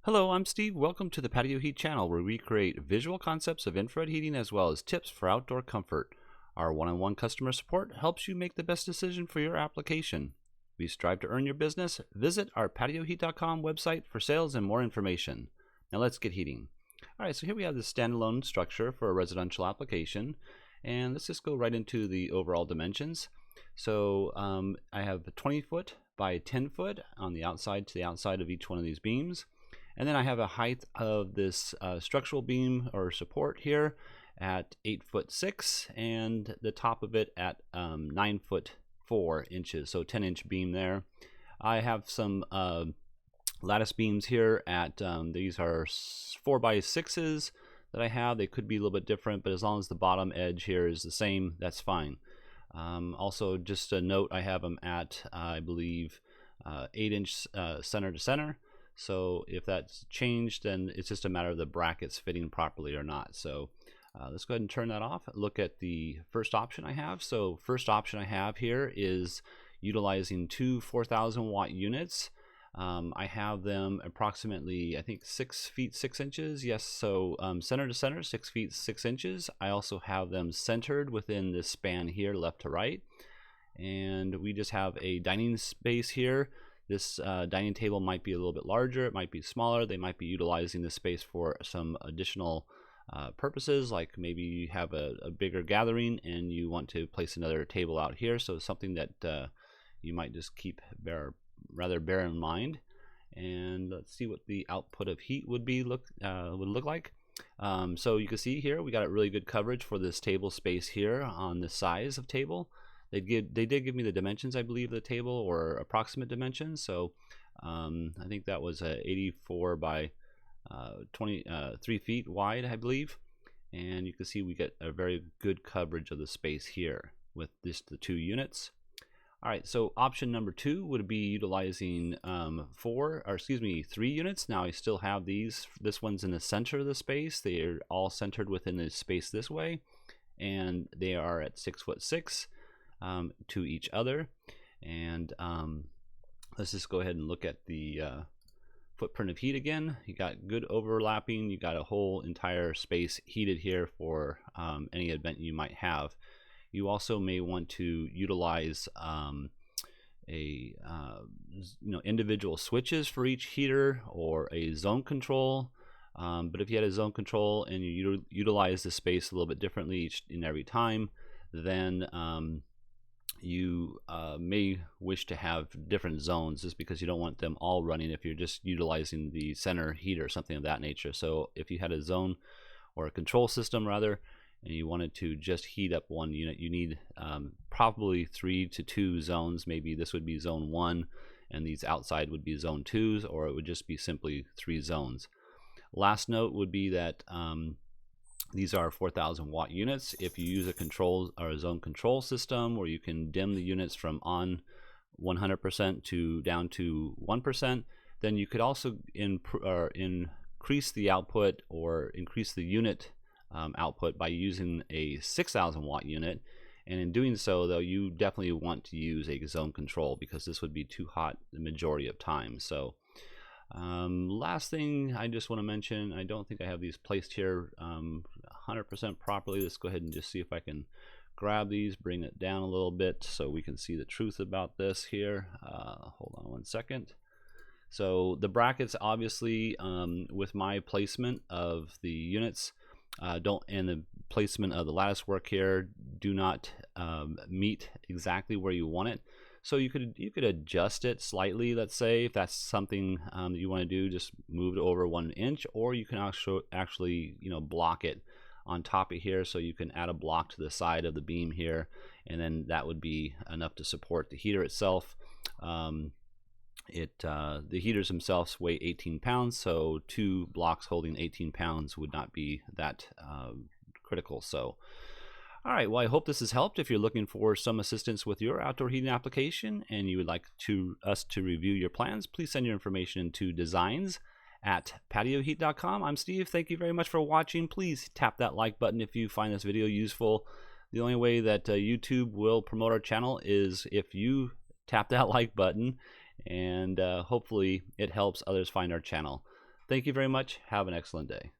Hello, I'm Steve. Welcome to the Patio Heat channel, where we create visual concepts of infrared heating as well as tips for outdoor comfort. Our one-on-one customer support helps you make the best decision for your application. We strive to earn your business. Visit our patioheat.com website for sales and more information. Now let's get heating. All right, so here we have this standalone structure for a residential application, and let's just go right into the overall dimensions. So I have a 20 foot by 10 foot on the outside to the outside of each one of these beams. And then I have a height of this structural beam or support here at 8'6", and the top of it at 9'4", so 10-inch beam there. I have some lattice beams here at these are 4x6s that I have. They could be a little bit different, but as long as the bottom edge here is the same, that's fine. Also, just a note, I have them at I believe 8-inch center to center. So if that's changed, then it's just a matter of the brackets fitting properly or not. So let's go ahead and turn that off. Look at the first option I have. So first option I have here is utilizing two 4,000 watt units. I have them approximately, I think, 6 feet 6 inches. Yes, so center to center, 6 feet 6 inches. I also have them centered within this span here, left to right. And we just have a dining space here. This dining table might be a little bit larger, it might be smaller. They might be utilizing this space for some additional purposes, like maybe you have a bigger gathering and you want to place another table out here. So something that you might just keep rather bear in mind. And let's see what the output of heat would look like. So you can see here we got a really good coverage for this table space here on the size of table. They did give me the dimensions, I believe, of the table, or approximate dimensions. So I think that was 84 by 23 feet wide, I believe. And you can see we get a very good coverage of the space here with the two units. All right, so option number 2 would be utilizing 3 units. Now I still have these. This one's in the center of the space. They are all centered within the space this way, and they are at 6'6". To each other. And let's just go ahead and look at the footprint of heat again. You got good overlapping. You got a whole entire space heated here for any event you might have. You also may want to utilize individual switches for each heater, or a zone control. But if you had a zone control and you utilize the space a little bit differently each and every time, then you may wish to have different zones, just because you don't want them all running if you're just utilizing the center heater or something of that nature. So if you had a zone or a control system rather, and you wanted to just heat up one unit, you need probably 3 to 2 zones. Maybe this would be zone 1 and these outside would be zone 2s, or it would just be simply 3 zones. Last note would be that these are 4,000 watt units. If you use a control or a zone control system where you can dim the units from on 100% to down to 1%, then you could also increase the output or increase the unit output by using a 6,000 watt unit. And in doing so, though, you definitely want to use a zone control, because this would be too hot the majority of time. So last thing I just want to mention, I don't think I have these placed here 100% properly. Let's go ahead and just see if I can grab these, bring it down a little bit so we can see the truth about this here. Hold on one second. So the brackets, obviously, with my placement of the units and the placement of the lattice work here, do not meet exactly where you want it. So you could adjust it slightly. Let's say if that's something that you want to do, just move it over 1 inch, or you can actually block it on top of here. So you can add a block to the side of the beam here, and then that would be enough to support the heater itself. The heaters themselves weigh 18 pounds, so 2 blocks holding 18 pounds would not be that critical. So all right, well, I hope this has helped. If you're looking for some assistance with your outdoor heating application and you would like us to review your plans, please send your information to designs@patioheat.com. I'm Steve. Thank you very much for watching. Please tap that like button if you find this video useful. The only way that YouTube will promote our channel is if you tap that like button, and hopefully it helps others find our channel. Thank you very much. Have an excellent day.